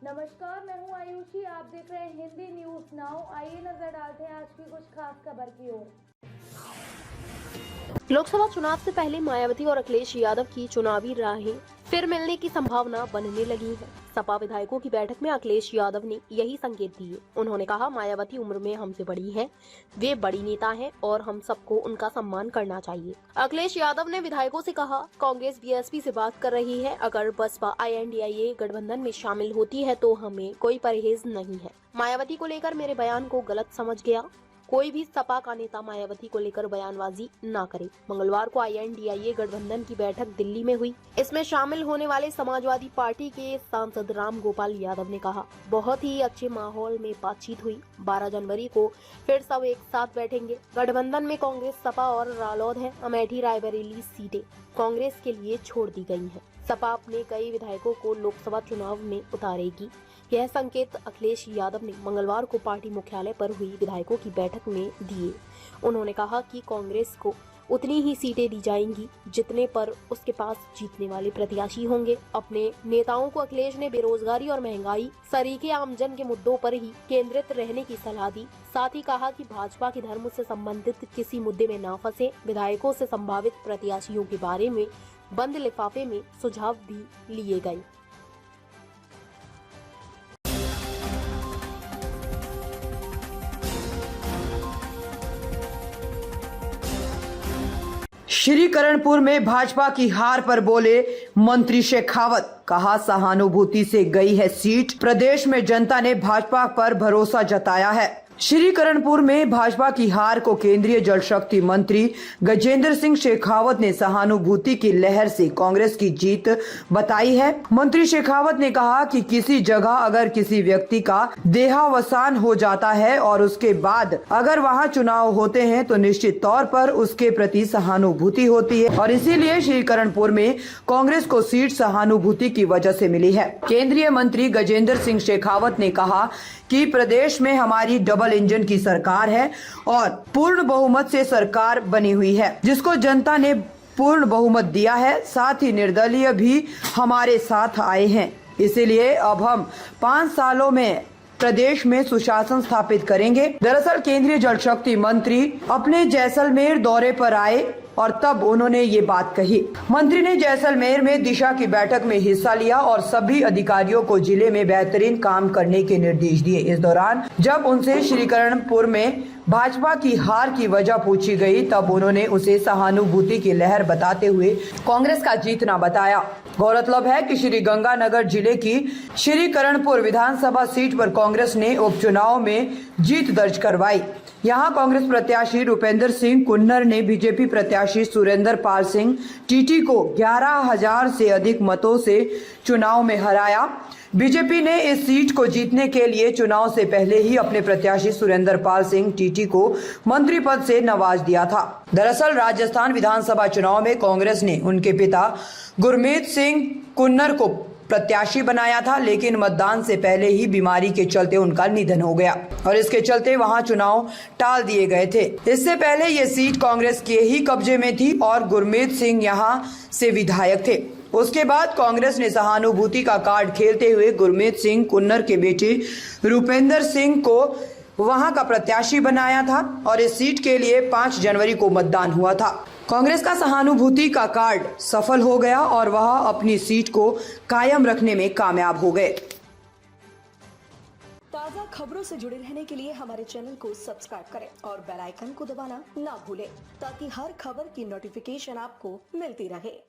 नमस्कार, मैं हूं आयुषी। आप देख रहे हैं हिंदी न्यूज नाउ। आइए नजर डालते हैं आज की कुछ खास खबर की ओर। लोकसभा चुनाव से पहले मायावती और अखिलेश यादव की चुनावी राहें फिर मिलने की संभावना बनने लगी है। सपा विधायकों की बैठक में अखिलेश यादव ने यही संकेत दिए। उन्होंने कहा, मायावती उम्र में हमसे बड़ी हैं, वे बड़ी नेता हैं और हम सबको उनका सम्मान करना चाहिए। अखिलेश यादव ने विधायकों से कहा, कांग्रेस बीएसपी से बात कर रही है, अगर बसपा INDIA गठबंधन में शामिल होती है तो हमें कोई परहेज नहीं है। मायावती को लेकर मेरे बयान को गलत समझ गया। कोई भी सपा का नेता मायावती को लेकर बयानबाजी ना करे। मंगलवार को INDIA गठबंधन की बैठक दिल्ली में हुई। इसमें शामिल होने वाले समाजवादी पार्टी के सांसद राम गोपाल यादव ने कहा, बहुत ही अच्छे माहौल में बातचीत हुई। 12 जनवरी को फिर सब एक साथ बैठेंगे। गठबंधन में कांग्रेस, सपा और रालोद है। अमेठी रायबरेली सीटें कांग्रेस के लिए छोड़ दी गई हैं। सपा अपने कई विधायकों को लोकसभा चुनाव में उतारेगी। यह संकेत अखिलेश यादव ने मंगलवार को पार्टी मुख्यालय पर हुई विधायकों की बैठक में दिए। उन्होंने कहा कि कांग्रेस को उतनी ही सीटें दी जाएंगी जितने पर उसके पास जीतने वाले प्रत्याशी होंगे। अपने नेताओं को अखिलेश ने बेरोजगारी और महंगाई सरीखे आमजन के मुद्दों पर ही केंद्रित रहने की सलाह दी। साथ ही कहा कि भाजपा के धर्म से संबंधित किसी मुद्दे में न फंसे। विधायकों से संभावित प्रत्याशियों के बारे में बंद लिफाफे में सुझाव भी लिए गए। श्रीकरणपुर में भाजपा की हार पर बोले मंत्री शेखावत। कहा, सहानुभूति से गई है सीट। प्रदेश में जनता ने भाजपा पर भरोसा जताया है। श्रीकरणपुर में भाजपा की हार को केंद्रीय जल शक्ति मंत्री गजेंद्र सिंह शेखावत ने सहानुभूति की लहर से कांग्रेस की जीत बताई है। मंत्री शेखावत ने कहा कि किसी जगह अगर किसी व्यक्ति का देहावसान हो जाता है और उसके बाद अगर वहां चुनाव होते हैं तो निश्चित तौर पर उसके प्रति सहानुभूति होती है और इसीलिए श्रीकरणपुर में कांग्रेस को सीट सहानुभूति की वजह से मिली है। केंद्रीय मंत्री गजेंद्र सिंह शेखावत ने कहा कि प्रदेश में हमारी डबल इंजन की सरकार है और पूर्ण बहुमत से सरकार बनी हुई है, जिसको जनता ने पूर्ण बहुमत दिया है। साथ ही निर्दलीय भी हमारे साथ आए हैं। इसीलिए अब हम 5 सालों में प्रदेश में सुशासन स्थापित करेंगे। दरअसल केंद्रीय जल शक्ति मंत्री अपने जैसलमेर दौरे पर आए और तब उन्होंने ये बात कही। मंत्री ने जैसलमेर में दिशा की बैठक में हिस्सा लिया और सभी अधिकारियों को जिले में बेहतरीन काम करने के निर्देश दिए। इस दौरान जब उनसे श्रीकरणपुर में भाजपा की हार की वजह पूछी गई तब उन्होंने उसे सहानुभूति की लहर बताते हुए कांग्रेस का जीतना बताया। गौरतलब है कि श्रीगंगानगर जिले की श्रीकरणपुर विधानसभा सीट पर कांग्रेस ने उपचुनाव में जीत दर्ज करवाई। यहां कांग्रेस प्रत्याशी रूपेंद्र सिंह कुन्नर ने बीजेपी प्रत्याशी सुरेंद्र पाल सिंह टीटी को 11,000 से अधिक मतों से चुनाव में हराया। बीजेपी ने इस सीट को जीतने के लिए चुनाव से पहले ही अपने प्रत्याशी सुरेंद्र पाल सिंह टीटी को मंत्री पद से नवाज दिया था। दरअसल राजस्थान विधानसभा चुनाव में कांग्रेस ने उनके पिता गुरमीत सिंह कुन्नर को प्रत्याशी बनाया था, लेकिन मतदान से पहले ही बीमारी के चलते उनका निधन हो गया और इसके चलते वहां चुनाव टाल दिए गए थे। इससे पहले ये सीट कांग्रेस के ही कब्जे में थी और गुरमीत सिंह यहां से विधायक थे। उसके बाद कांग्रेस ने सहानुभूति का कार्ड खेलते हुए गुरमीत सिंह कुन्नर के बेटे रूपेंद्र सिंह को वहां का प्रत्याशी बनाया था और इस सीट के लिए 5 जनवरी को मतदान हुआ था। कांग्रेस का सहानुभूति का कार्ड सफल हो गया और वह अपनी सीट को कायम रखने में कामयाब हो गए। ताज़ा खबरों से जुड़े रहने के लिए हमारे चैनल को सब्सक्राइब करें और बेल आइकन को दबाना ना भूलें ताकि हर खबर की नोटिफिकेशन आपको मिलती रहे।